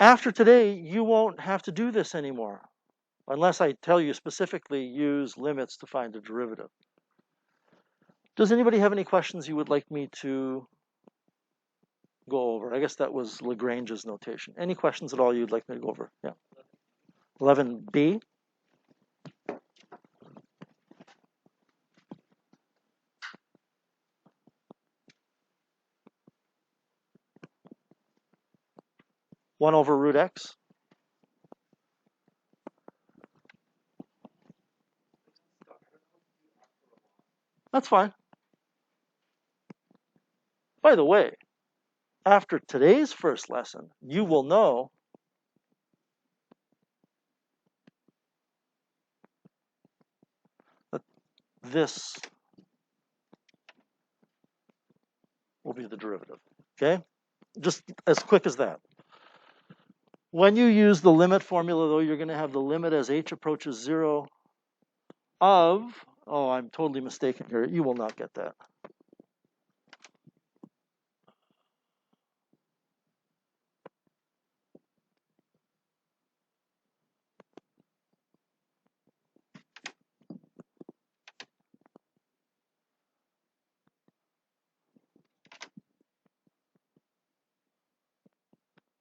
After today, you won't have to do this anymore, unless I tell you specifically use limits to find a derivative. Does anybody have any questions you would like me to go over? I guess that was Lagrange's notation. Any questions at all you'd like me to go over? Yeah. 11b. One over root x. That's fine. By the way, after today's first lesson, you will know that this will be the derivative. Okay? Just as quick as that. When you use the limit formula, though, you're going to have the limit as h approaches 0 of, oh, I'm totally mistaken here. You will not get that.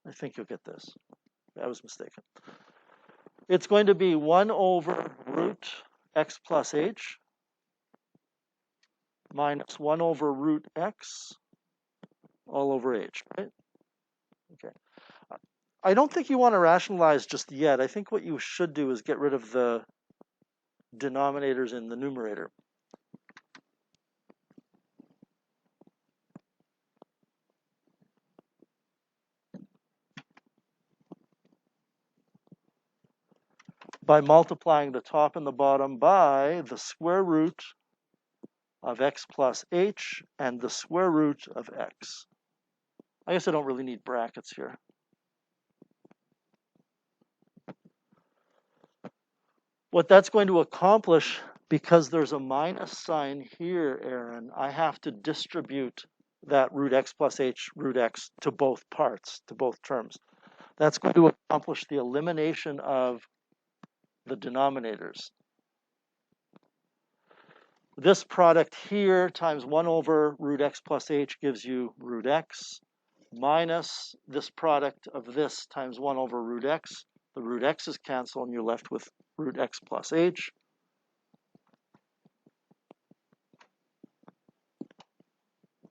I think you'll get this. I was mistaken. It's going to be 1 over root x plus h minus 1 over root x all over h, right? Okay. I don't think you want to rationalize just yet. I think what you should do is get rid of the denominators in the numerator. By multiplying the top and the bottom by the square root of x plus h and the square root of x. I guess I don't really need brackets here. What that's going to accomplish, because there's a minus sign here, Aaron, I have to distribute that root x plus h root x to both parts, to both terms. That's going to accomplish the elimination of the denominators. This product here times 1 over root x plus h gives you root x, minus this product of this times 1 over root x. The root x's cancel, and you're left with root x plus h.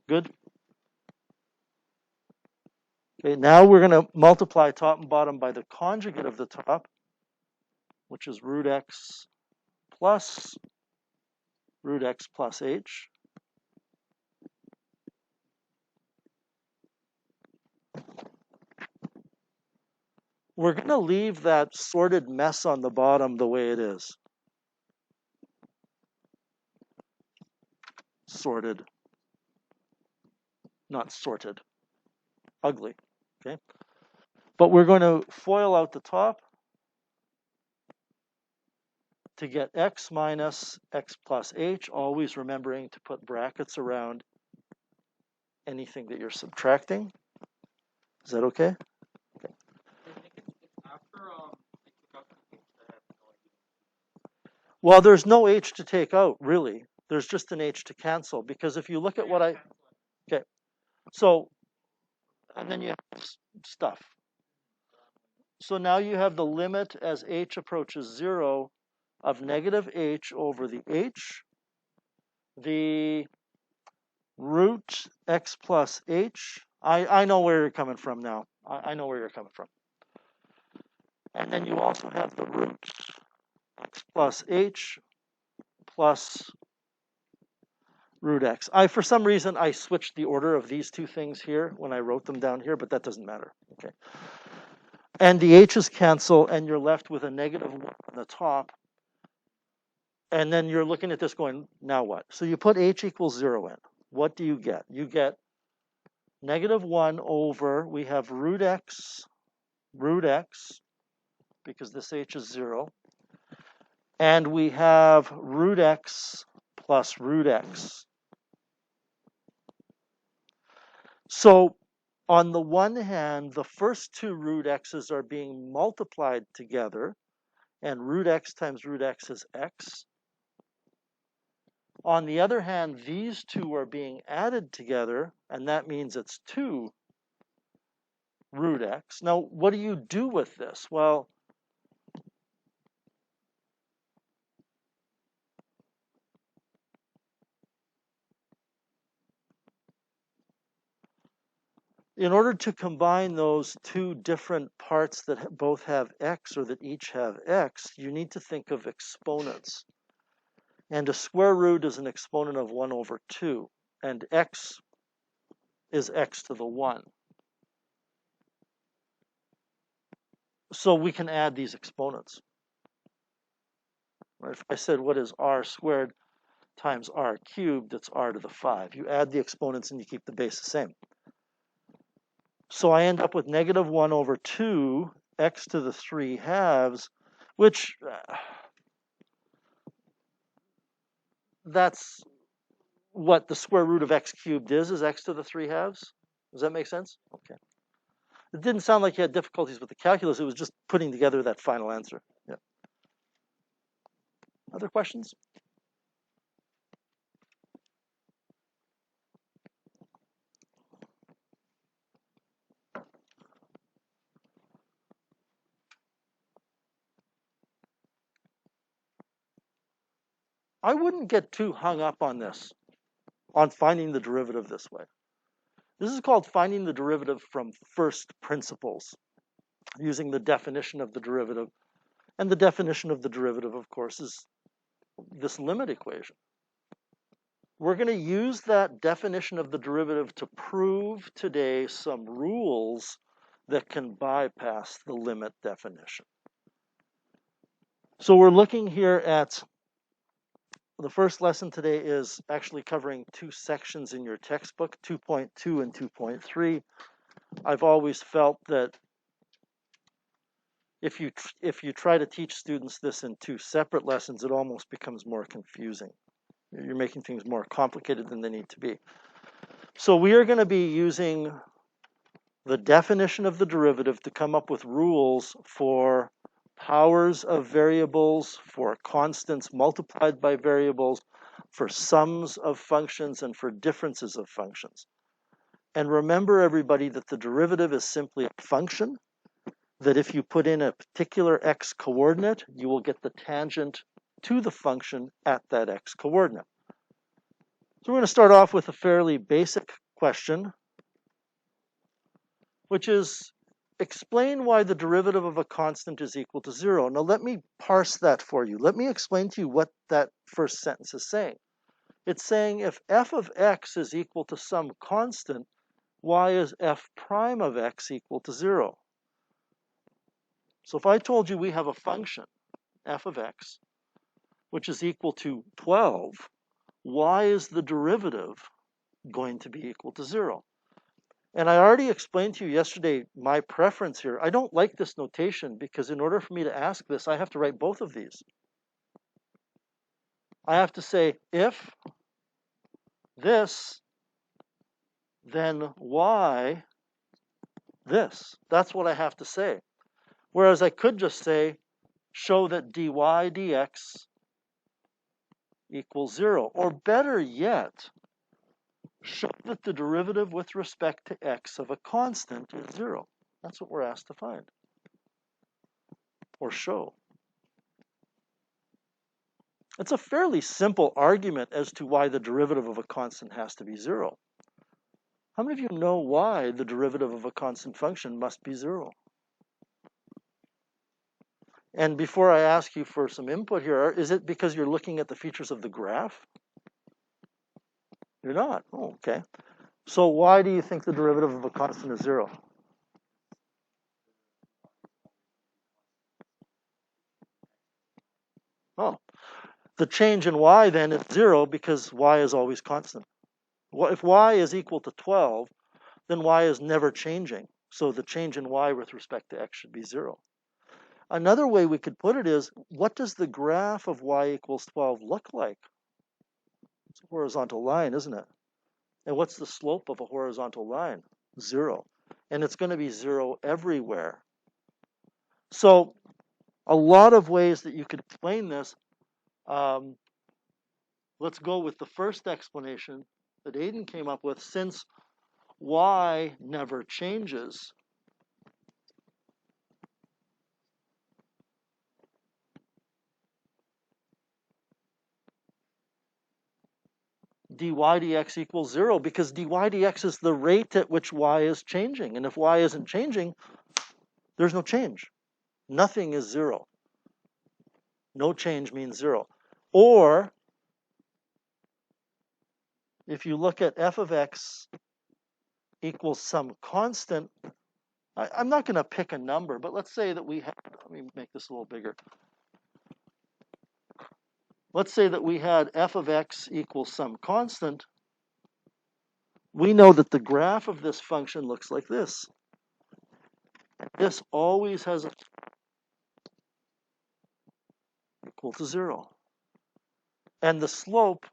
Good? Okay, now we're going to multiply top and bottom by the conjugate of the top, which is root x plus root x plus h. We're going to leave that sorted mess on the bottom the way it is. Sorted, not sorted. Ugly, okay? But we're going to FOIL out the top to get x minus x plus h, always remembering to put brackets around anything that you're subtracting. Is that okay? Okay. Well, there's no h to take out, really. There's just an h to cancel, because if you look at what okay, so, and then you have stuff. So now you have the limit as h approaches 0 of negative h over the h, the root x plus h. I know where you're coming from now. I know where you're coming from. And then you also have the root x plus h plus root x. For some reason, I switched the order of these two things here when I wrote them down here, but that doesn't matter. Okay. And the h's cancel, and you're left with a negative 1 on the top. And then you're looking at this going, now what? So you put h equals 0 in. What do you get? You get negative 1 over, we have root x, because this h is 0. And we have root x plus root x. So On the one hand, the first two root x's are being multiplied together, and root x times root x is x. On the other hand, these two are being added together, and that means it's 2 root x. Now, what do you do with this? Well, in order to combine those two different parts that both have x or that each have x, you need to think of exponents. And a square root is an exponent of 1 over 2, and x is x to the 1. So we can add these exponents. Right? If I said, what is r squared times r cubed, it's r to the 5. You add the exponents and you keep the base the same. So I end up with negative 1 over 2 x to the 3 halves, which that's what the square root of x cubed is x to the 3 halves. Does that make sense? Okay. It didn't sound like you had difficulties with the calculus. It was just putting together that final answer. Yeah. Other questions? I wouldn't get too hung up on this, on finding the derivative this way. This is called finding the derivative from first principles, using the definition of the derivative. And the definition of the derivative, of course, is this limit equation. We're going to use that definition of the derivative to prove today some rules that can bypass the limit definition. So we're looking here at the first lesson today is actually covering 2 sections in your textbook, 2.2 and 2.3. I've always felt that if you try to teach students this in 2 separate lessons, it almost becomes more confusing. You're making things more complicated than they need to be. So we are going to be using the definition of the derivative to come up with rules for powers of variables, for constants multiplied by variables, for sums of functions, and for differences of functions. And remember, everybody, that the derivative is simply a function, that if you put in a particular x coordinate, you will get the tangent to the function at that x coordinate. So we're going to start off with a fairly basic question, which is, explain why the derivative of a constant is equal to 0. Now let me parse that for you. Let me explain to you what that first sentence is saying. It's saying if f of x is equal to some constant, why is f prime of x equal to 0? So if I told you we have a function, f of x, which is equal to 12, why is the derivative going to be equal to 0? And I already explained to you yesterday my preference here. I don't like this notation because in order for me to ask this, I have to write both of these. I have to say, if this, then why this? That's what I have to say. Whereas I could just say, show that dy dx equals 0. Or better yet, show that the derivative with respect to x of a constant is 0. That's what we're asked to find. Or show. It's a fairly simple argument as to why the derivative of a constant has to be 0. How many of you know why the derivative of a constant function must be 0? And before I ask you for some input here, is it because you're looking at the features of the graph? You're not. Oh, okay. So why do you think the derivative of a constant is 0? Oh, the change in y then is 0 because y is always constant. If y is equal to 12, then y is never changing. So the change in y with respect to x should be 0. Another way we could put it is, what does the graph of y equals 12 look like? It's a horizontal line, isn't it? And what's the slope of a horizontal line? 0. and it's going to be 0 everywhere. So a lot of ways that you could explain this. Let's go with the first explanation that Aidan came up with. Since y never changes, dy dx equals 0, because dy dx is the rate at which y is changing. And if y isn't changing, there's no change. Nothing is 0. No change means 0. Or if you look at f of x equals some constant, I'm not going to pick a number, but let's say that we have, let me make this a little bigger. Let's say that we had f of x equals some constant. We know that the graph of this function looks like this. This always has a equal to 0. And the slope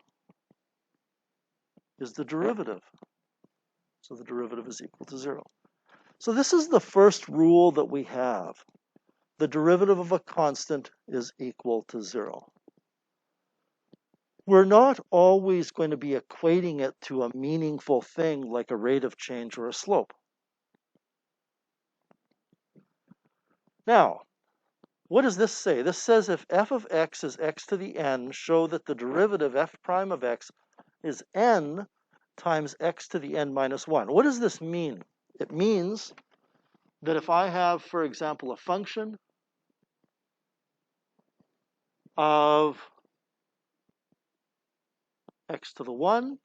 is the derivative. So the derivative is equal to 0. So this is the first rule that we have. The derivative of a constant is equal to 0. We're not always going to be equating it to a meaningful thing like a rate of change or a slope. Now, what does this say? This says if f of x is x to the n, show that the derivative f prime of x is n times x to the n minus 1. What does this mean? It means that if I have, for example, a function of x to the 1,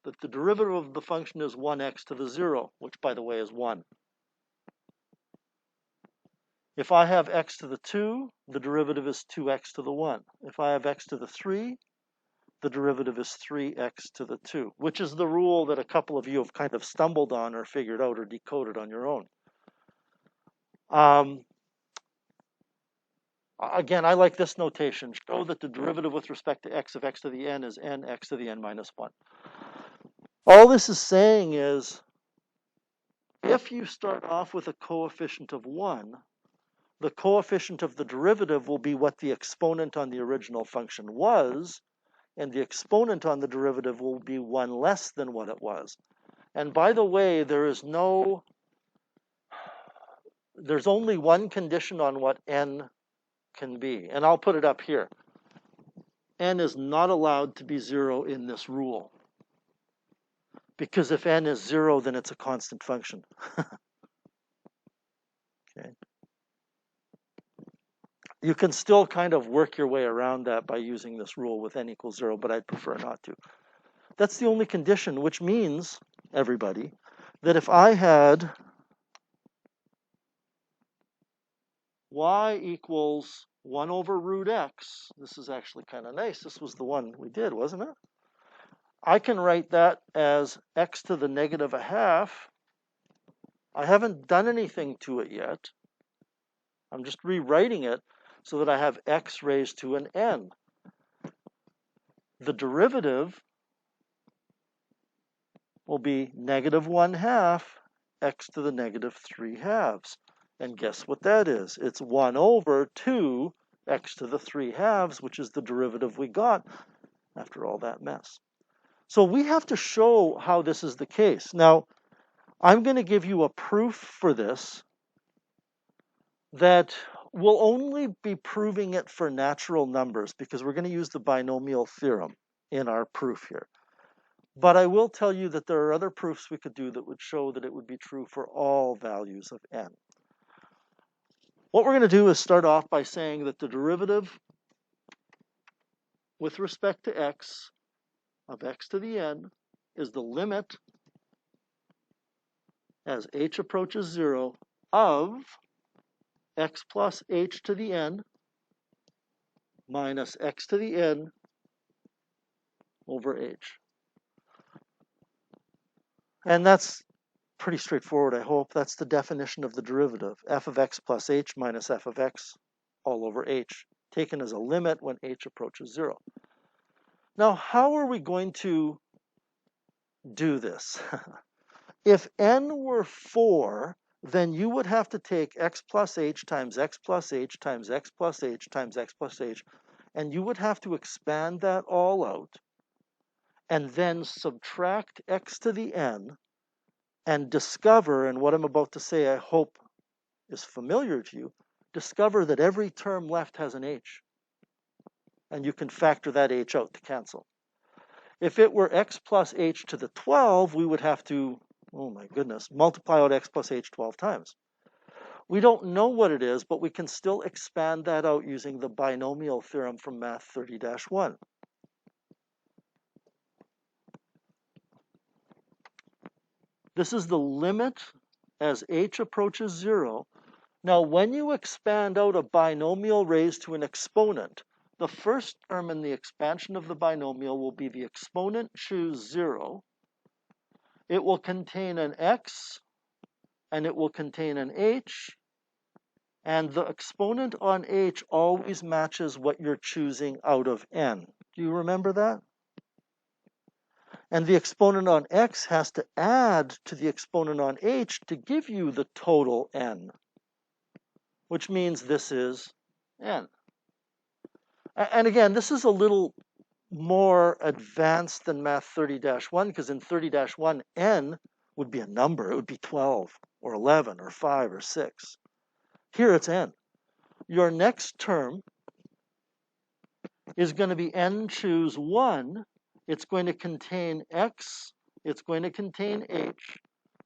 that the derivative of the function is 1x to the 0, which, by the way, is 1. If I have x to the 2, the derivative is 2x to the 1. If I have x to the 3, the derivative is 3x to the 2, which is the rule that a couple of you have kind of stumbled on or figured out or decoded on your own. Again, I like this notation. Show that the derivative with respect to x of x to the n is n x to the n minus 1. All this is saying is, if you start off with a coefficient of 1, the coefficient of the derivative will be what the exponent on the original function was, and the exponent on the derivative will be 1 less than what it was. And by the way, there's only one condition on what n can be, and I'll put it up here. N is not allowed to be 0 in this rule, because if n is 0, then it's a constant function. Okay. You can still kind of work your way around that by using this rule with n equals 0, but I'd prefer not to. That's the only condition, which means, everybody, that if I had y equals 1 over root x, this is actually kind of nice. This was the one we did, wasn't it? I can write that as x to the negative a half. I haven't done anything to it yet. I'm just rewriting it so that I have x raised to an n. The derivative will be negative 1/2 x to the negative 3/2. And guess what that is? It's 1 over 2 x to the 3/2, which is the derivative we got after all that mess. So we have to show how this is the case. Now, I'm going to give you a proof for this that we'll only be proving it for natural numbers because we're going to use the binomial theorem in our proof here. But I will tell you that there are other proofs we could do that would show that it would be true for all values of n. What we're going to do is start off by saying that the derivative with respect to x of x to the n is the limit as h approaches 0 of x plus h to the n minus x to the n over h. And that's pretty straightforward, I hope. That's the definition of the derivative, f of x plus h minus f of x all over h, taken as a limit when h approaches 0. Now, how are we going to do this? If n were 4, then you would have to take x plus h times x plus h times x plus h times x plus h, and you would have to expand that all out, and then subtract x to the n, and discover, and what I'm about to say I hope is familiar to you, discover that every term left has an h. And you can factor that h out to cancel. If it were x plus h to the 12, we would have to, oh my goodness, multiply out x plus h 12 times. We don't know what it is, but we can still expand that out using the binomial theorem from Math 30-1. This is the limit as h approaches 0. Now, when you expand out a binomial raised to an exponent, the first term in the expansion of the binomial will be the exponent choose 0. It will contain an x, and it will contain an h, and the exponent on h always matches what you're choosing out of n. Do you remember that? And the exponent on x has to add to the exponent on h to give you the total n, which means this is n. And again, this is a little more advanced than Math 30-1, because in 30-1, n would be a number. It would be 12 or 11 or 5 or 6. Here it's n. Your next term is going to be n choose 1. It's going to contain x. It's going to contain h.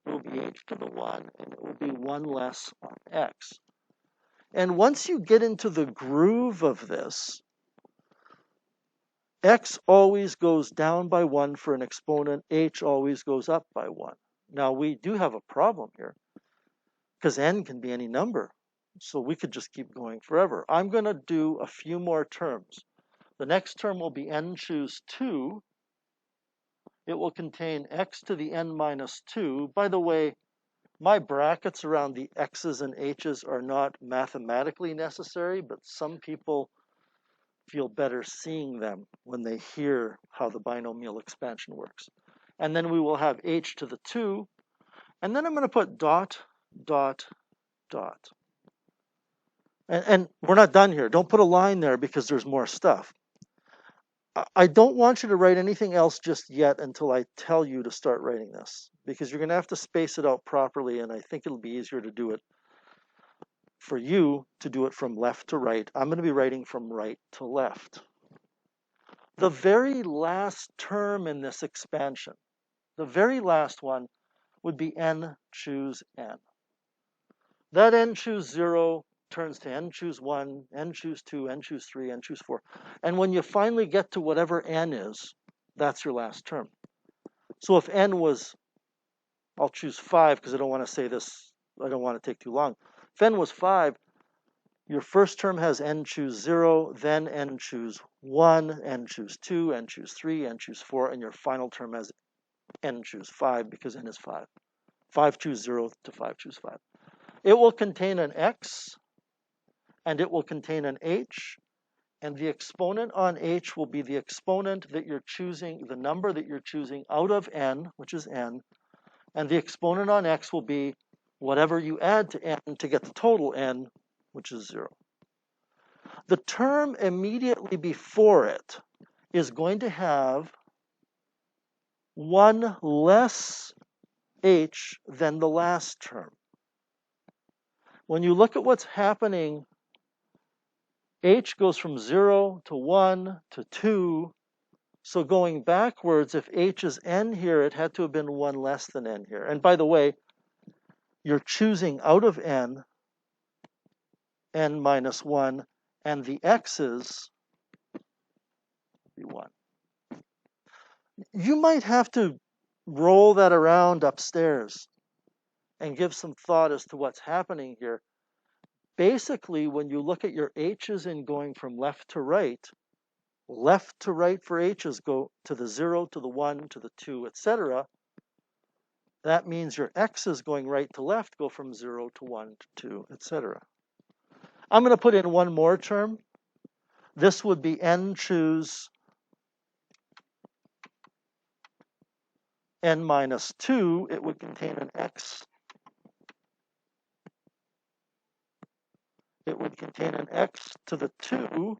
It will be h to the 1, and it will be 1 less on x. And once you get into the groove of this, x always goes down by 1 for an exponent. H always goes up by 1. Now, we do have a problem here, because n can be any number. So we could just keep going forever. I'm going to do a few more terms. The next term will be n choose 2. It will contain x to the n minus 2. By the way, my brackets around the x's and h's are not mathematically necessary, but some people feel better seeing them when they hear how the binomial expansion works. And then we will have h to the 2. And then I'm going to put dot, dot, dot. And we're not done here. Don't put a line there because there's more stuff. I don't want you to write anything else just yet until I tell you to start writing this, because you're going to have to space it out properly, and I think it'll be easier to do it for you to do it from left to right. I'm going to be writing from right to left. The very last term in this expansion, the very last one, would be n choose n. That n choose 0 turns to n choose 1, n choose 2, n choose 3, n choose 4. And when you finally get to whatever n is, that's your last term. So if n was, I'll choose 5 because I don't want to say this, I don't want to take too long. If n was 5, your first term has n choose 0, then n choose 1, n choose 2, n choose 3, n choose 4, and your final term has n choose 5 because n is 5. 5 choose 0 to 5 choose 5. It will contain an x, and it will contain an h, and the exponent on h will be the exponent that you're choosing, the number that you're choosing out of n, which is n, and the exponent on x will be whatever you add to n to get the total n, which is 0. The term immediately before it is going to have 1 less h than the last term. When you look at what's happening, h goes from 0 to 1 to 2. So going backwards, if h is n here, it had to have been 1 less than n here. And by the way, you're choosing out of n, n minus 1, and the x's be 1. You might have to roll that around upstairs and give some thought as to what's happening here. Basically, when you look at your h's in going from left to right for h's go to the 0, to the 1, to the 2, etc. That means your x's going right to left go from 0 to 1 to 2, etc. I'm going to put in one more term. This would be n choose n minus 2, it would contain an x. It would contain an x to the 2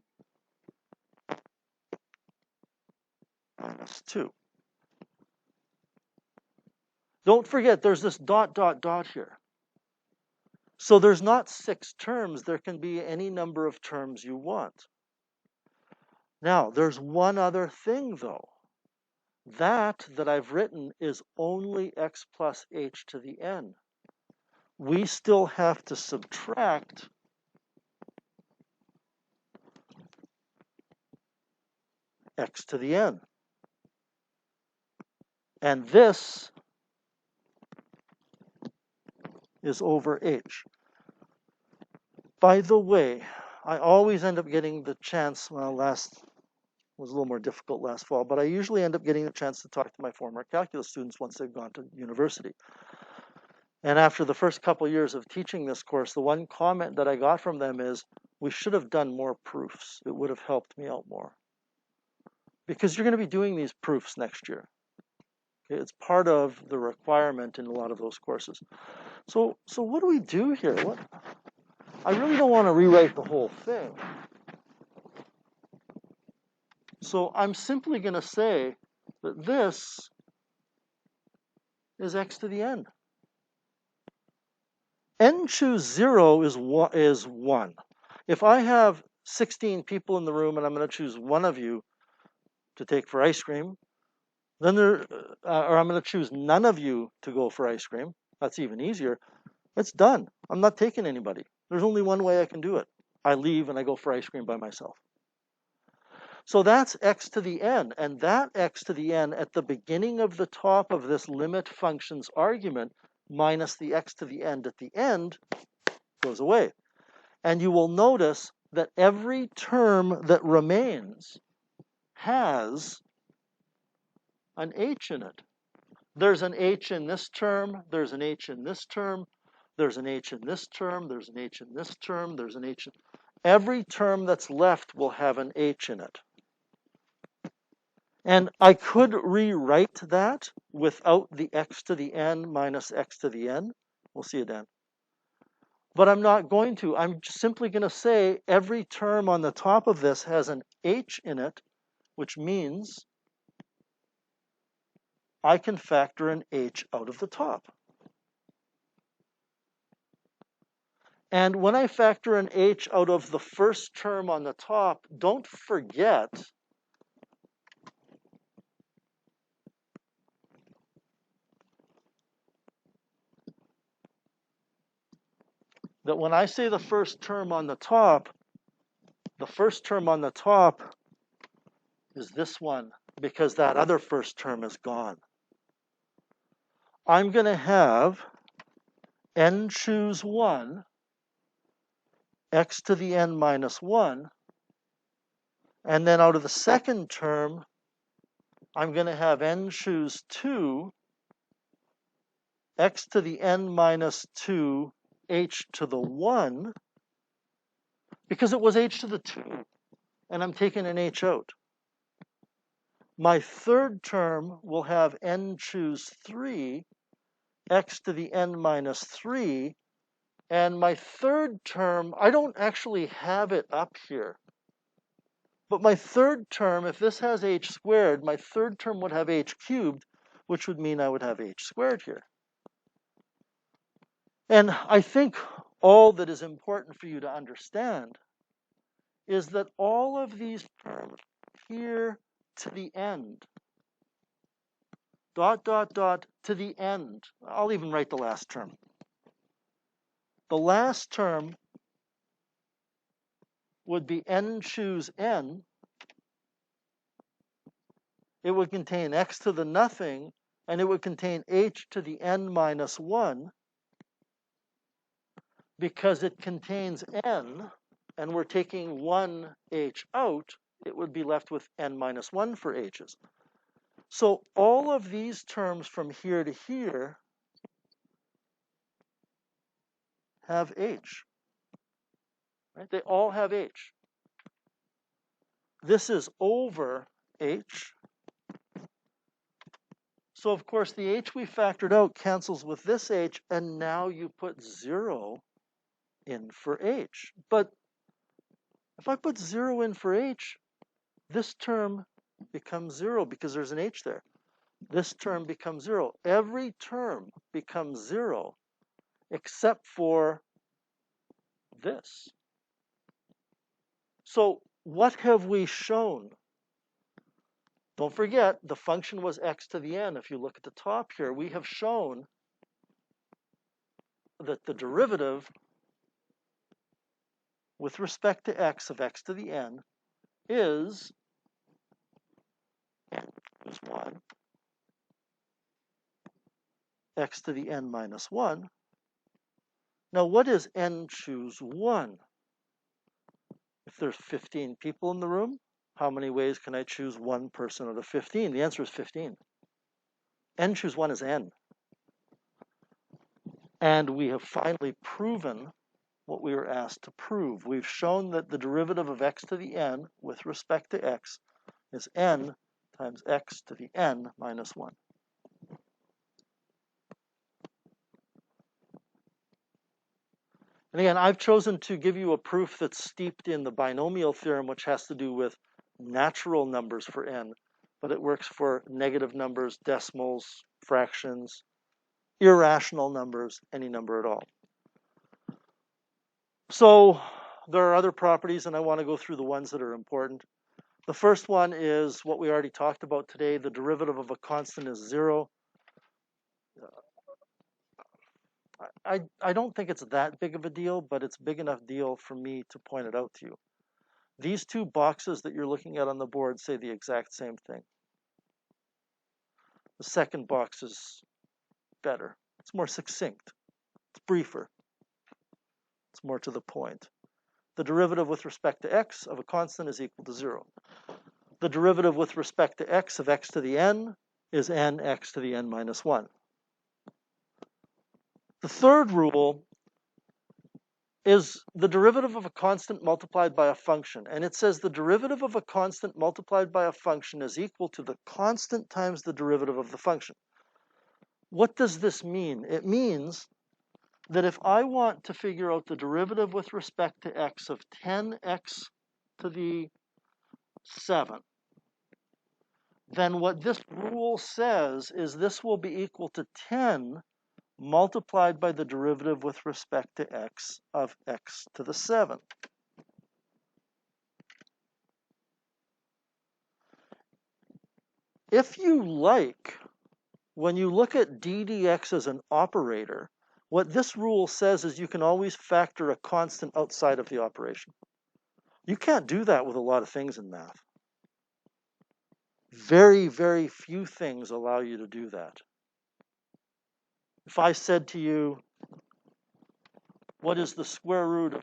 minus 2. Don't forget, there's this dot, dot, dot here. So there's not 6 terms. There can be any number of terms you want. Now, there's one other thing, though. That I've written is only x plus h to the n. We still have to subtract x to the n. And this is over h. By the way, I always end up getting the chance, well, last was a little more difficult last fall, but I usually end up getting the chance to talk to my former calculus students once they've gone to university. And after the first couple years of teaching this course, the one comment that I got from them is, we should have done more proofs. It would have helped me out more. Because you're going to be doing these proofs next year. Okay, it's part of the requirement in a lot of those courses. So what do we do here? I really don't want to rewrite the whole thing. So I'm simply going to say that this is x to the n. N choose 0 is 1. If I have 16 people in the room and I'm going to choose one of you to take for ice cream, then or I'm going to choose none of you to go for ice cream. That's even easier. It's done. I'm not taking anybody. There's only one way I can do it. I leave and I go for ice cream by myself. So that's x to the n, and that x to the n at the beginning of the top of this limit function's argument minus the x to the n at the end goes away. And you will notice that every term that remains has an h in it. There's an h in this term, there's an h in this term, there's an h in this term, there's an h in this term, there's an h in... Every term that's left will have an h in it. And I could rewrite that without the x to the n minus x to the n. We'll see it then. But I'm not going to. I'm simply going to say every term on the top of this has an h in it, which means I can factor an h out of the top. And when I factor an h out of the first term on the top, don't forget that when I say the first term on the top is this one, because that other first term is gone. I'm going to have n choose 1, x to the n minus 1, and then out of the second term, I'm going to have n choose 2, x to the n minus 2, h to the 1, because it was h to the 2, and I'm taking an h out. My third term will have n choose 3, x to the n minus 3, and my third term, I don't actually have it up here, but my third term, if this has h squared, my third term would have h cubed, which would mean I would have h squared here. And I think all that is important for you to understand is that all of these terms here to the end, dot, dot, dot, to the end. I'll even write the last term. The last term would be n choose n. It would contain x to the nothing, and it would contain h to the n minus 1, because it contains n, and we're taking one h out, it would be left with n minus 1 for h's. So all of these terms from here to here have h. Right? They all have h. This is over h. So of course the h we factored out cancels with this h, and now you put 0 in for h. But if I put 0 in for h, this term becomes 0 because there's an h there. This term becomes 0. Every term becomes 0 except for this. So what have we shown? Don't forget, the function was x to the n. If you look at the top here, we have shown that the derivative with respect to x of x to the n is n is 1, x to the n minus 1. Now, what is n choose 1? If there's 15 people in the room, how many ways can I choose one person out of 15? The answer is 15. N choose 1 is n. And we have finally proven what we were asked to prove. We've shown that the derivative of x to the n with respect to x is n times x to the n minus 1. And again, I've chosen to give you a proof that's steeped in the binomial theorem, which has to do with natural numbers for n, but it works for negative numbers, decimals, fractions, irrational numbers, any number at all. So there are other properties, and I want to go through the ones that are important. The first one is what we already talked about today. The derivative of a constant is 0. I don't think it's that big of a deal, but it's big enough deal for me to point it out to you. These two boxes that you're looking at on the board say the exact same thing. The second box is better. It's more succinct. It's briefer. It's more to the point. The derivative with respect to x of a constant is equal to 0. The derivative with respect to x of x to the n is n x to the n minus 1. The third rule is the derivative of a constant multiplied by a function. And it says the derivative of a constant multiplied by a function is equal to the constant times the derivative of the function. What does this mean? It means that if I want to figure out the derivative with respect to x of 10x to the 7, then what this rule says is this will be equal to 10 multiplied by the derivative with respect to x of x to the 7. If you like, when you look at d dx as an operator, what this rule says is you can always factor a constant outside of the operation. You can't do that with a lot of things in math. Very, very few things allow you to do that. If I said to you, what is the square root of,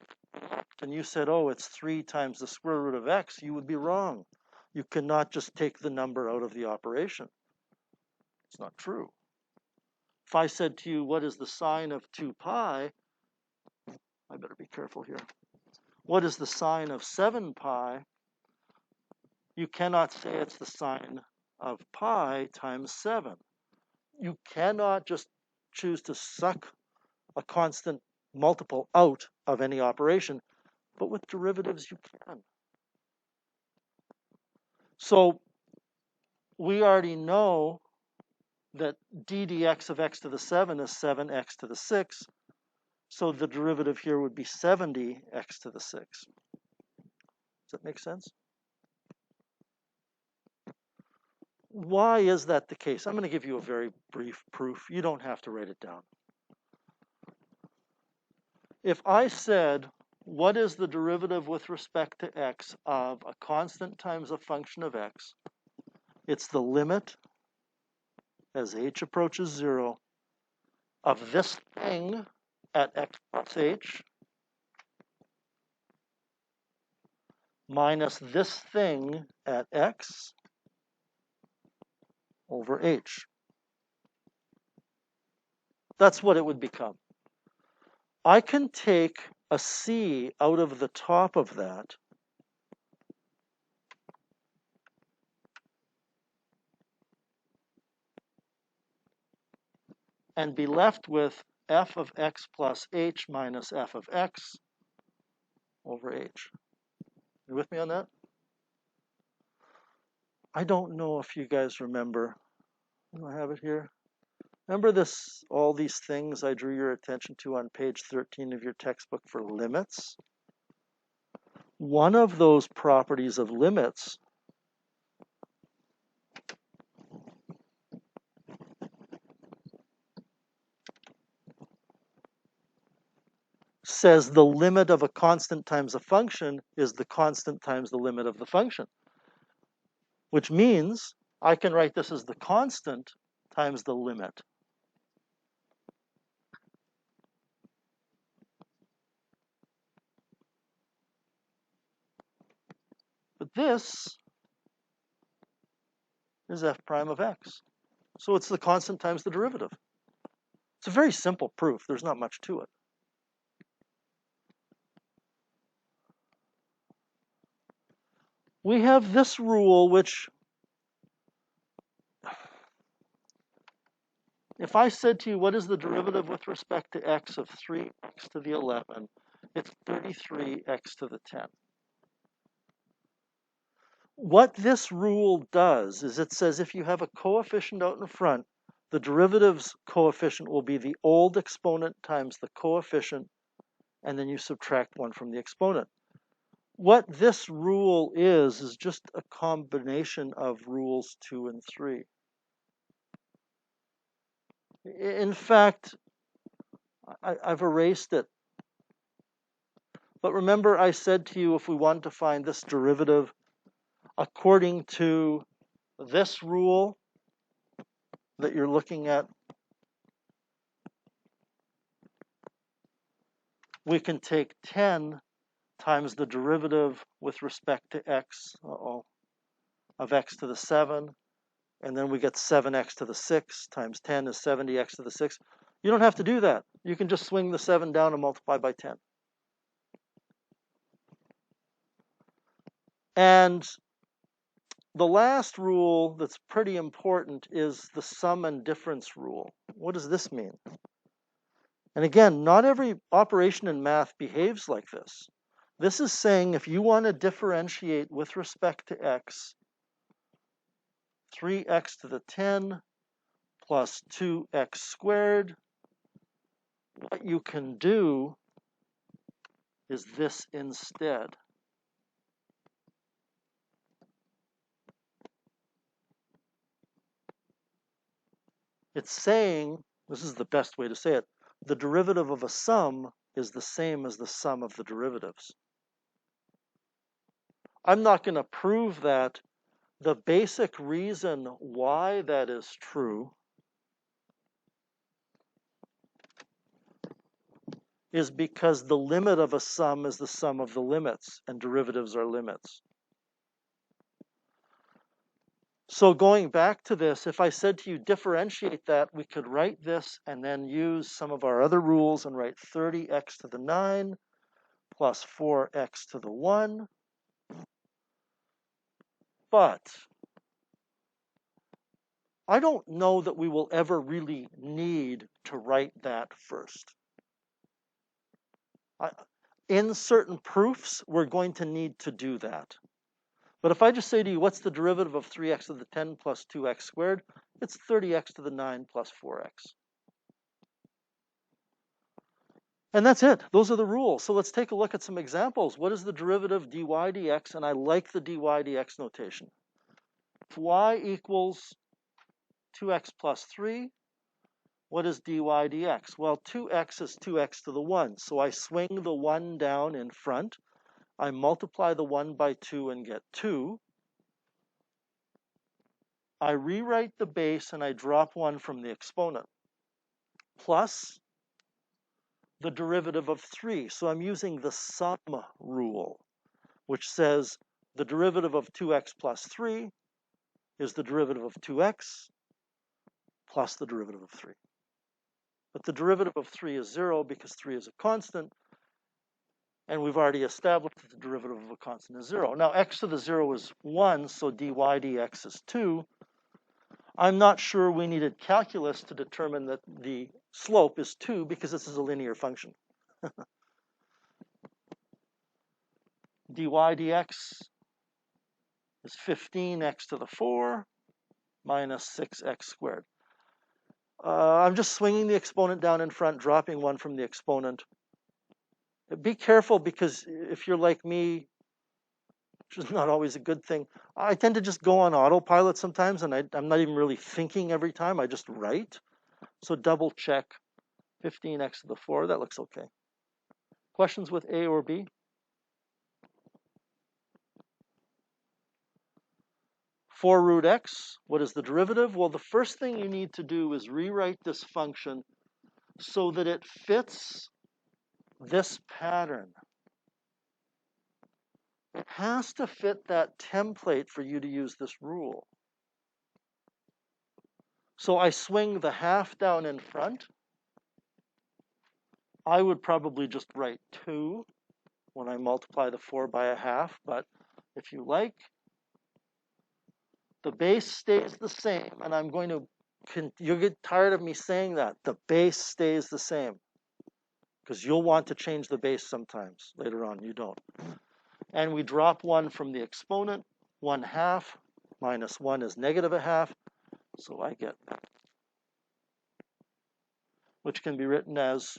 and you said, oh, it's 3 times the square root of x, you would be wrong. You cannot just take the number out of the operation. It's not true. If I said to you, what is the sine of 2 pi, I better be careful here. What is the sine of 7 pi? You cannot say it's the sine of pi times 7. You cannot just choose to suck a constant multiple out of any operation, but with derivatives you can. So we already know that d dx of x to the 7 is 7x to the 6. So the derivative here would be 70x to the 6. Does that make sense? Why is that the case? I'm going to give you a very brief proof. You don't have to write it down. If I said, what is the derivative with respect to x of a constant times a function of x? It's the limit as h approaches 0 of this thing at x plus h minus this thing at x over h. That's what it would become. I can take a c out of the top of that and be left with f of x plus h minus f of x over h. You with me on that? I don't know if you guys remember. Do I have it here? Remember this, all these things I drew your attention to on page 13 of your textbook for limits? One of those properties of limits says the limit of a constant times a function is the constant times the limit of the function, which means I can write this as the constant times the limit. But this is f prime of x. So it's the constant times the derivative. It's a very simple proof. There's not much to it. We have this rule, which, if I said to you, what is the derivative with respect to x of 3x to the 11? It's 33x to the 10. What this rule does is it says if you have a coefficient out in front, the derivative's coefficient will be the old exponent times the coefficient, and then you subtract 1 from the exponent. What this rule is just a combination of rules 2 and 3. In fact, I've erased it. But remember I said to you if we want to find this derivative according to this rule that you're looking at, we can take 10 times the derivative with respect to x, of x to the 7, and then we get 7x to the 6 times 10 is 70x to the 6. You don't have to do that. You can just swing the 7 down and multiply by 10. And the last rule that's pretty important is the sum and difference rule. What does this mean? And again, not every operation in math behaves like this. This is saying if you want to differentiate with respect to x, 3x to the 10 plus 2x squared, what you can do is this instead. It's saying, this is the best way to say it, the derivative of a sum is the same as the sum of the derivatives. I'm not going to prove that. The basic reason why that is true is because the limit of a sum is the sum of the limits, and derivatives are limits. So going back to this, if I said to you differentiate that, we could write this and then use some of our other rules and write 30x to the 9 plus 4x to the 1. But I don't know that we will ever really need to write that first. In certain proofs, we're going to need to do that. But if I just say to you, what's the derivative of 3x to the 10 plus 2x squared? It's 30x to the 9 plus 4x. And that's it. Those are the rules. So let's take a look at some examples. What is the derivative dy dx? And I like the dy dx notation. If y equals 2x plus 3, what is dy dx? Well, 2x is 2x to the 1. So I swing the 1 down in front. I multiply the 1 by 2 and get 2. I rewrite the base and I drop 1 from the exponent. Plus the derivative of 3. So I'm using the sum rule, which says the derivative of 2x plus 3 is the derivative of 2x plus the derivative of 3. But the derivative of 3 is 0 because 3 is a constant, and we've already established that the derivative of a constant is 0. Now x to the 0 is 1, so dy dx is 2. I'm not sure we needed calculus to determine that the slope is 2 because this is a linear function. dy dx is 15x to the 4 minus 6x squared. I'm just swinging the exponent down in front, dropping 1 from the exponent. Be careful, because if you're like me, which is not always a good thing, I tend to just go on autopilot sometimes, and I'm not even really thinking every time. I just write. So double check 15x to the 4. That looks okay. Questions with A or B? 4 root x, what is the derivative? Well, the first thing you need to do is rewrite this function so that it fits this pattern. It has to fit that template for you to use this rule. So I swing the half down in front. I would probably just write 2 when I multiply the 4 by a half, but if you like, the base stays the same, and I'm going to, you'll get tired of me saying that. The base stays the same, because you'll want to change the base sometimes. Later on, you don't. And we drop 1 from the exponent. 1/2 minus 1 is negative a half, so I get that, which can be written as,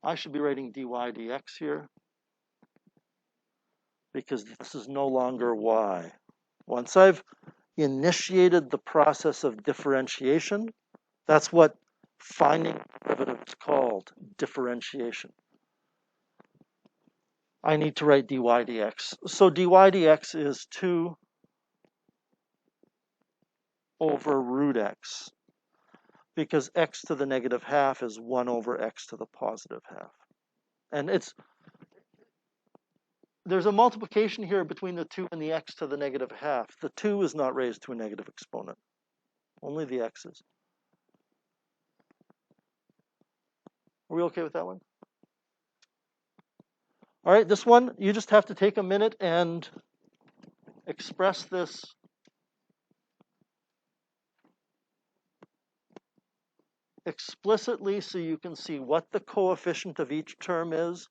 I should be writing dy dx here, because this is no longer y. Once I've initiated the process of differentiation, that's what finding derivative is called, differentiation. I need to write dy dx. So dy dx is 2 over root x, because x to the negative half is 1 over x to the positive half. And there's a multiplication here between the 2 and the x to the negative half. The 2 is not raised to a negative exponent, only the x is. Are we okay with that one? All right, this one, you just have to take a minute and express this explicitly so you can see what the coefficient of each term is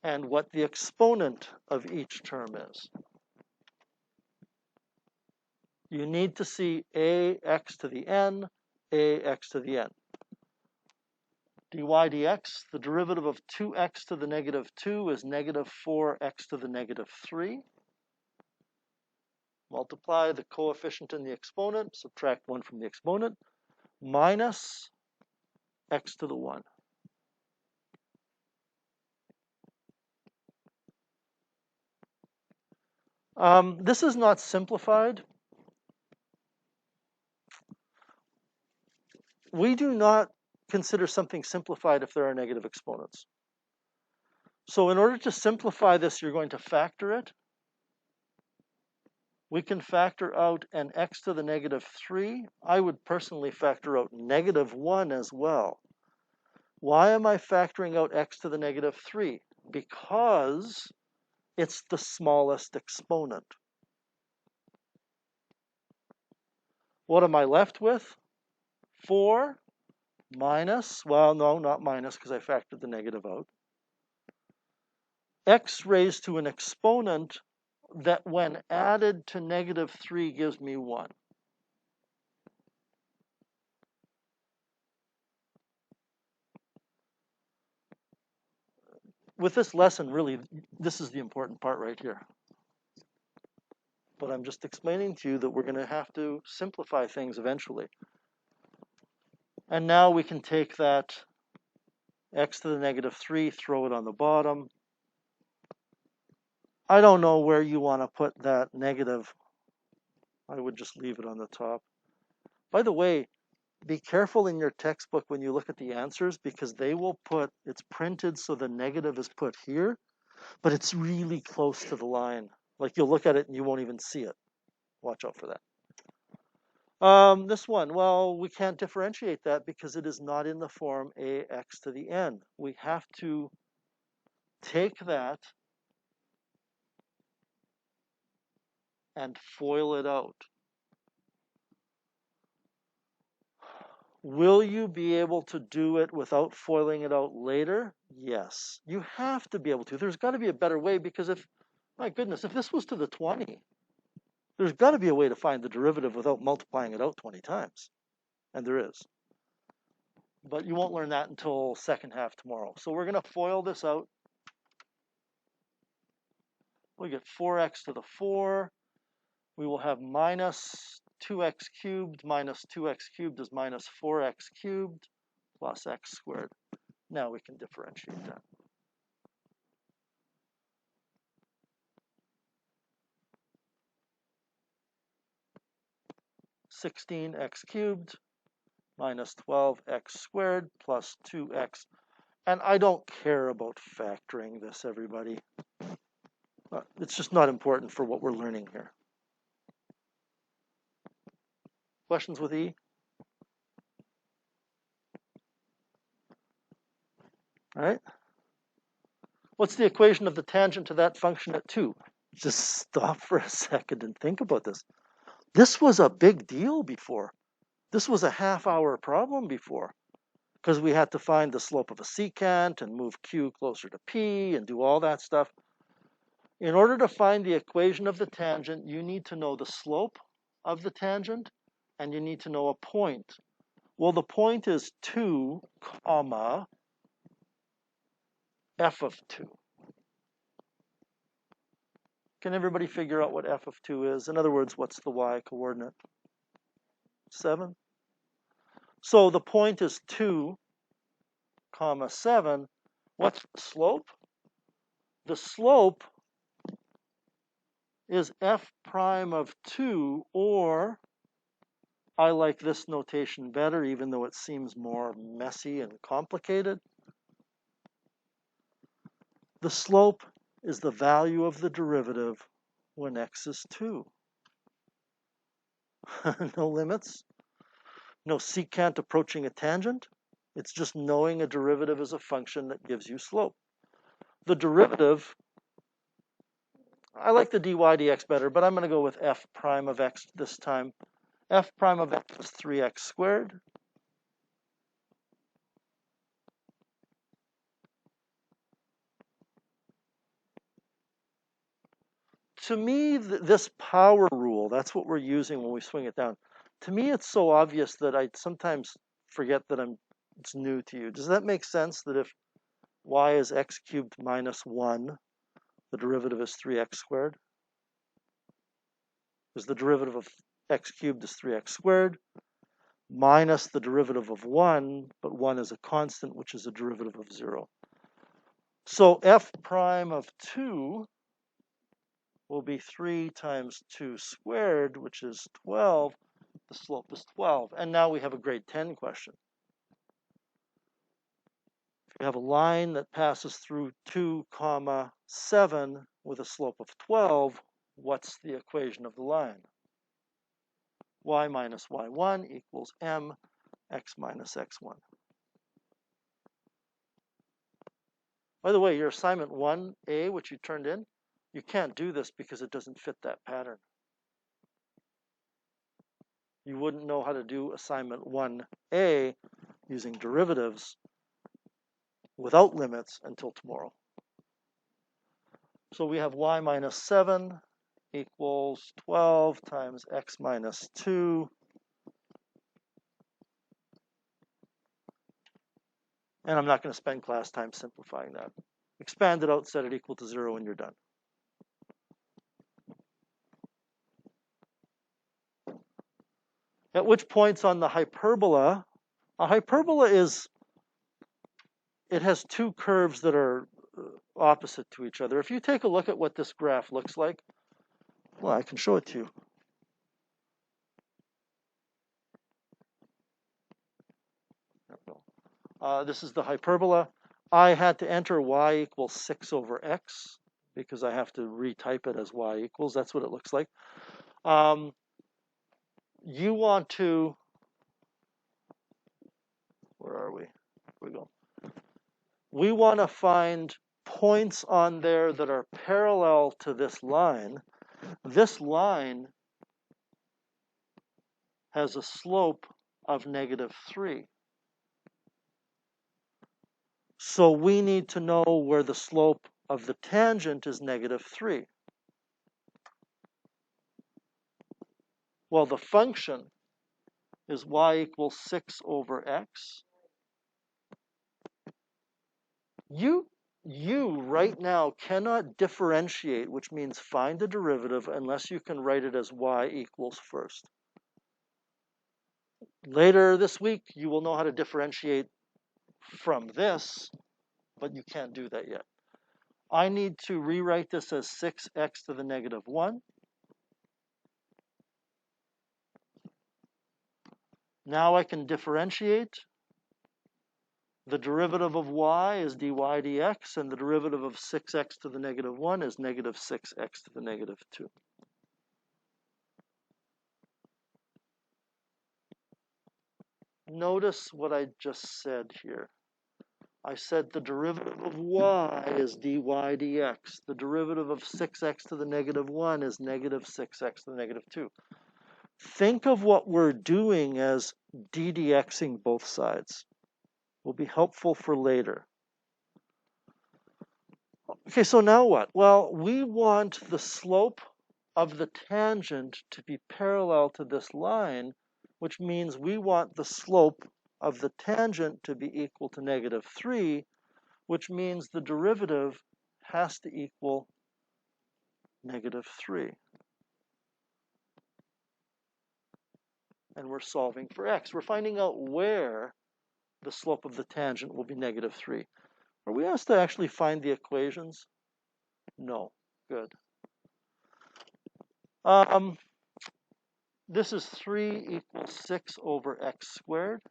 and what the exponent of each term is. You need to see ax to the n, ax to the n. dy dx, the derivative of 2x to the negative 2 is negative 4x to the negative 3. Multiply the coefficient and the exponent, subtract 1 from the exponent, minus x to the 1. This is not simplified. We do not consider something simplified if there are negative exponents. So in order to simplify this, you're going to factor it. We can factor out an x to the negative 3. I would personally factor out negative 1 as well. Why am I factoring out x to the negative 3? Because it's the smallest exponent. What am I left with? 4 minus, well, no, not minus, because I factored the negative out. X raised to an exponent that when added to negative 3 gives me 1. With this lesson, really, this is the important part right here. But I'm just explaining to you that we're going to have to simplify things eventually. And now we can take that x to the negative 3, throw it on the bottom. I don't know where you want to put that negative. I would just leave it on the top. By the way, be careful in your textbook when you look at the answers, because they will put, it's printed so the negative is put here, but it's really close to the line. Like you'll look at it and you won't even see it. Watch out for that. This one, well, we can't differentiate that because it is not in the form ax to the n. We have to take that and FOIL it out. Will you be able to do it without foiling it out later? Yes. You have to be able to. There's got to be a better way, because if, my goodness, if this was to the 20, there's got to be a way to find the derivative without multiplying it out 20 times. And there is. But you won't learn that until second half tomorrow. So we're going to FOIL this out. We get 4x to the 4. We will have minus 2x cubed minus 2x cubed is minus 4x cubed plus x squared. Now we can differentiate that. (16x cubed minus 12x squared plus 2x). And I don't care about factoring this, everybody. It's just not important for what we're learning here. Questions with E? All right. What's the equation of the tangent to that function at 2? Just stop for a second and think about this. This was a big deal before. This was a half-hour problem before, because we had to find the slope of a secant and move Q closer to P and do all that stuff. In order to find the equation of the tangent, you need to know the slope of the tangent, and you need to know a point. Well, the point is 2, comma, f of 2. Can everybody figure out what f of 2 is? In other words, what's the y coordinate? 7. So the point is 2, comma, 7. What's the slope? The slope is f prime of 2, or I like this notation better, even though it seems more messy and complicated. The slope is the value of the derivative when x is 2. No limits, no secant approaching a tangent. It's just knowing a derivative is a function that gives you slope. The derivative, I like the dy dx better, but I'm going to go with f prime of x this time. F prime of x is 3x squared. To me, this power rule, that's what we're using when we swing it down. To me, it's so obvious that I sometimes forget that it's new to you. Does that make sense, that if y is x cubed minus 1, the derivative is 3x squared? Because the derivative of x cubed is 3x squared, minus the derivative of 1, but 1 is a constant, which is a derivative of 0. So f prime of 2 will be 3 times 2 squared, which is 12. The slope is 12. And now we have a grade 10 question. If you have a line that passes through 2, comma 7 with a slope of 12, what's the equation of the line? Y minus y1 equals m x minus x1. By the way, your assignment 1A, which you turned in, you can't do this because it doesn't fit that pattern. You wouldn't know how to do assignment 1A using derivatives without limits until tomorrow. So we have y minus 7 equals 12 times x minus 2. And I'm not going to spend class time simplifying that. Expand it out, set it equal to 0, and you're done. At which points on the hyperbola, a hyperbola it has two curves that are opposite to each other. If you take a look at what this graph looks like, well, I can show it to you. This is the hyperbola. I had to enter y equals 6 over x because I have to retype it as y equals. That's what it looks like. You want to, where are we? Here we go. We want to find points on there that are parallel to this line. This line has a slope of -3. So we need to know where the slope of the tangent is -3. Well, the function is y equals 6 over x. You right now cannot differentiate, which means find the derivative, unless you can write it as y equals first. Later this week, you will know how to differentiate from this, but you can't do that yet. I need to rewrite this as 6x to the -1. Now I can differentiate. The derivative of y is dy dx, and the derivative of 6x to the -1 is -6x to the -2. Notice what I just said here. I said the derivative of y is dy dx. The derivative of 6x to the -1 is -6x to the -2. Think of what we're doing as ddxing both sides. Will be helpful for later. Okay, so now what? Well, we want the slope of the tangent to be parallel to this line, which means we want the slope of the tangent to be equal to -3, which means the derivative has to equal -3. And we're solving for x. We're finding out where the slope of the tangent will be -3. Are we asked to actually find the equations? No. Good. This is 3 equals 6 over x squared.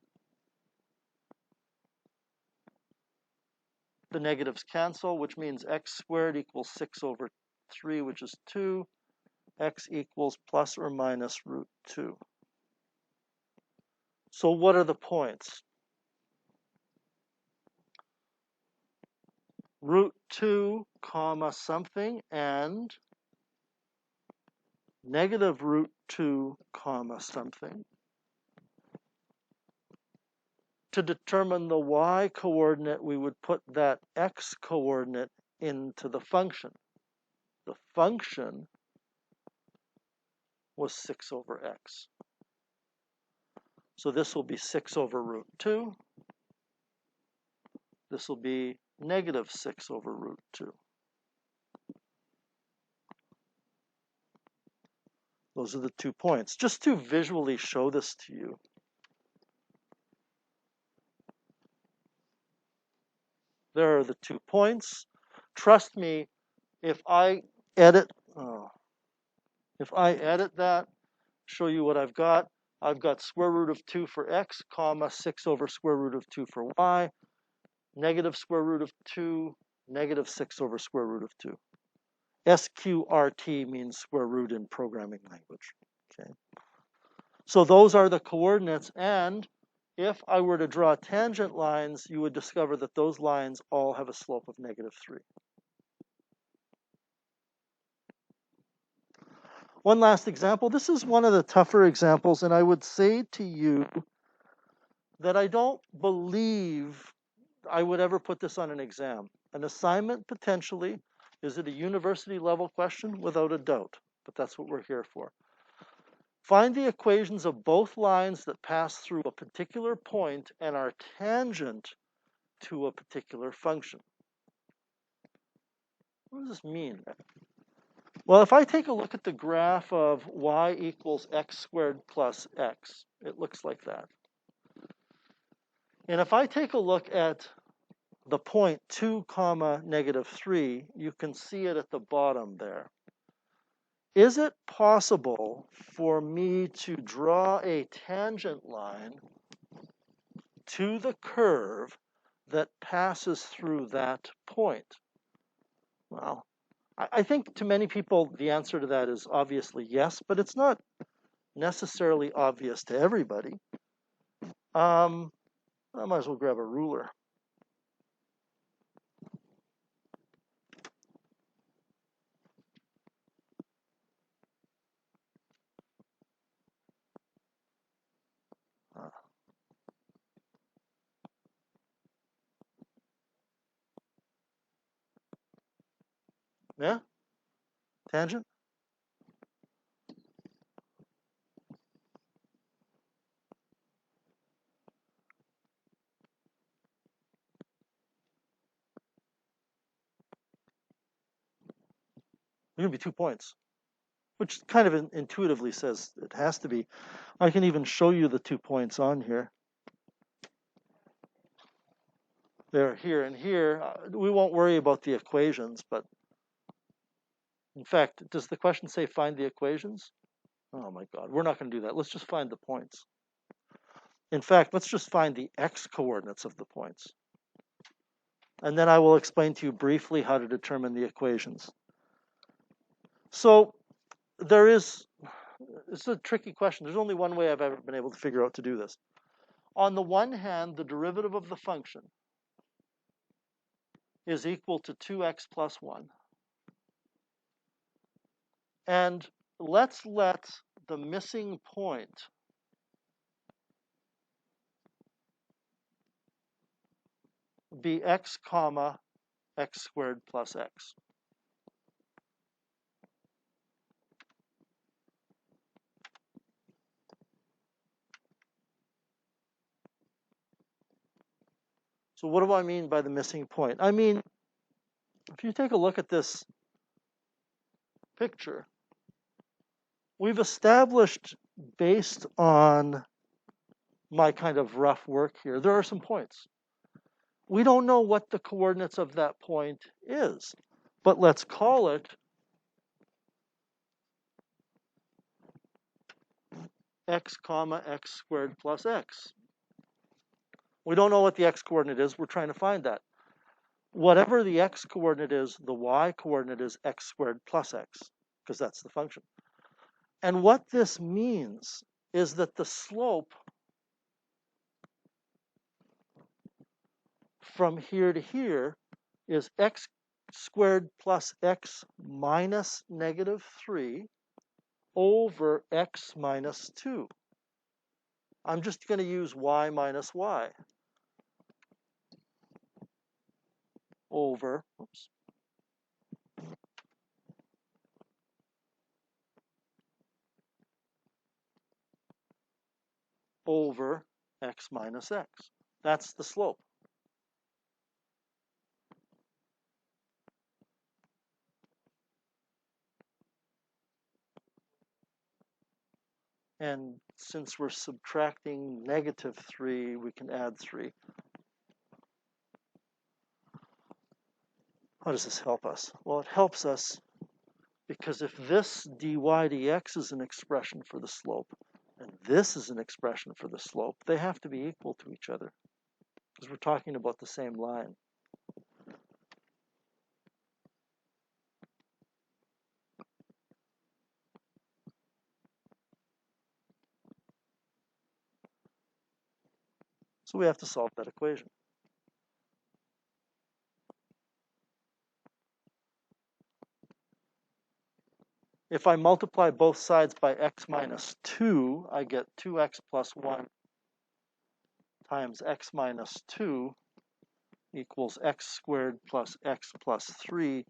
The negatives cancel, which means x squared equals 6 over 3, which is 2. X equals plus or minus √2. So what are the points? √2 comma something and -√2 comma something. To determine the y coordinate, we would put that x coordinate into the function. The function was 6 over x. So this will be 6 over √2. This will be -6 over √2. Those are the 2 points. Just to visually show this to you. There are the 2 points. Trust me, if I edit that, show you what I've got square root of 2 for x, comma 6 over square root of 2 for y, negative square root of 2, -6 over square root of 2. SQRT means square root in programming language. Okay. So those are the coordinates, and if I were to draw tangent lines, you would discover that those lines all have a slope of -3. One last example. This is one of the tougher examples, and I would say to you that I don't believe I would ever put this on an exam. An assignment, potentially. Is it a university level question? Without a doubt, but that's what we're here for. Find the equations of both lines that pass through a particular point and are tangent to a particular function. What does this mean? Well, if I take a look at the graph of y equals x squared plus x, it looks like that. And if I take a look at the point 2 comma -3, you can see it at the bottom there. Is it possible for me to draw a tangent line to the curve that passes through that point? Well, I think to many people the answer to that is obviously yes, but it's not necessarily obvious to everybody. I might as well grab a ruler. Yeah? Tangent? There's going to be 2 points, which kind of intuitively says it has to be. I can even show you the 2 points on here. They're here and here. We won't worry about the equations, but in fact, does the question say find the equations? Oh my God, we're not going to do that. Let's just find the points. In fact, let's just find the x coordinates of the points. And then I will explain to you briefly how to determine the equations. So it's a tricky question. There's only one way I've ever been able to figure out to do this. On the one hand, the derivative of the function is equal to 2x plus 1. And let's let the missing point be x comma x squared plus x. So what do I mean by the missing point? I mean, if you take a look at this picture, we've established, based on my kind of rough work here, there are some points. We don't know what the coordinates of that point is, but let's call it x comma x squared plus x. We don't know what the x coordinate is. We're trying to find that. Whatever the x coordinate is, the y coordinate is x squared plus x, because that's the function. And what this means is that the slope from here to here is x squared plus x minus negative 3 over x minus 2. I'm just going to use y minus y over, over x minus x. That's the slope. And since we're subtracting negative 3, we can add 3. How does this help us? Well, it helps us because if this dy dx is an expression for the slope, and this is an expression for the slope, they have to be equal to each other because we're talking about the same line. So we have to solve that equation. If I multiply both sides by x minus 2, I get 2x plus 1 times x minus 2 equals x squared plus x plus 3.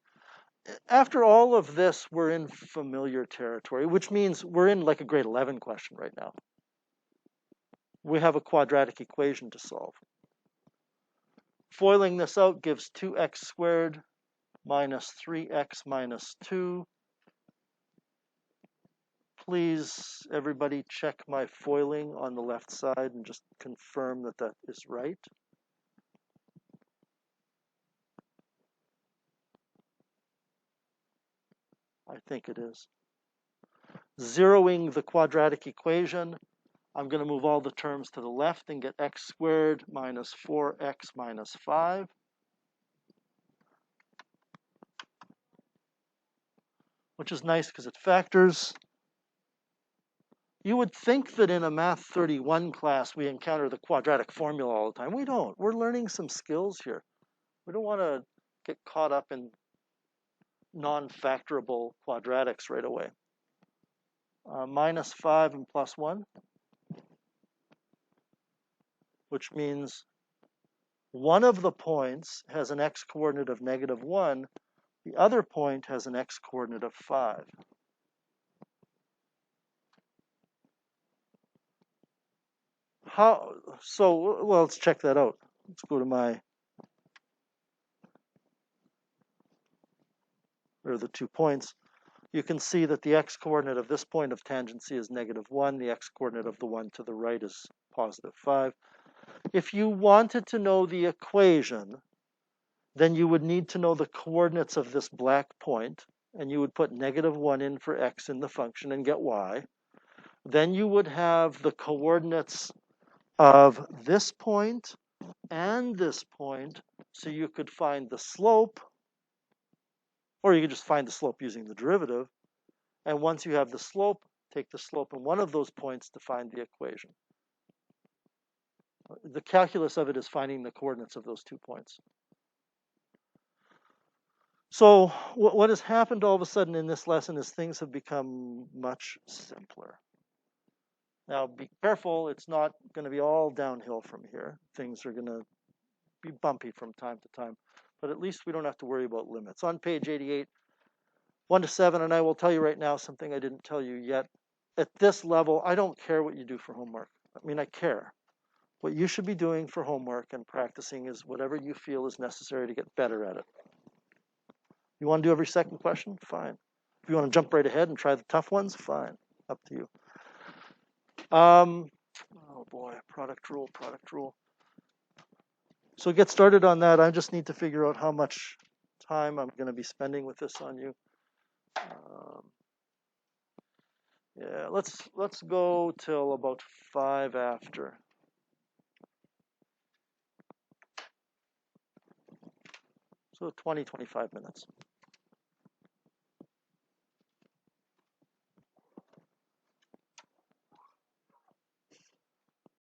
After all of this, we're in familiar territory, which means we're in like a grade 11 question right now. We have a quadratic equation to solve. Foiling this out gives 2x squared minus 3x minus 2. Please, everybody, check my foiling on the left side and just confirm that that is right. I think it is. Zeroing the quadratic equation, I'm going to move all the terms to the left and get x squared minus 4x minus 5. Which is nice because it factors. You would think that in a Math 31 class we encounter the quadratic formula all the time. We don't. We're learning some skills here. We don't want to get caught up in non-factorable quadratics right away. Minus 5 and plus 1, which means one of the points has an x coordinate of negative 1, The other point has an x-coordinate of 5. Well, let's check that out. Let's go to there are the 2 points. You can see that the x-coordinate of this point of tangency is -1. The x-coordinate of the one to the right is +5. If you wanted to know the equation, then you would need to know the coordinates of this black point, and you would put -1 in for x in the function and get y. Then you would have the coordinates of this point and this point, so you could find the slope, or you could just find the slope using the derivative. And once you have the slope, take the slope in one of those points to find the equation. The calculus of it is finding the coordinates of those 2 points. So what has happened all of a sudden in this lesson is things have become much simpler. Now be careful, it's not going to be all downhill from here. Things are going to be bumpy from time to time, but at least we don't have to worry about limits. On page 88, 1 to 7, and I will tell you right now something I didn't tell you yet. At this level, I don't care what you do for homework. I mean, I care. What you should be doing for homework and practicing is whatever you feel is necessary to get better at it. You want to do every second question? Fine. If you want to jump right ahead and try the tough ones, fine. Up to you. Oh boy, product rule. So get started on that. I just need to figure out how much time I'm going to be spending with this on you. Yeah, let's go till about 5 after. So 20, 25 minutes.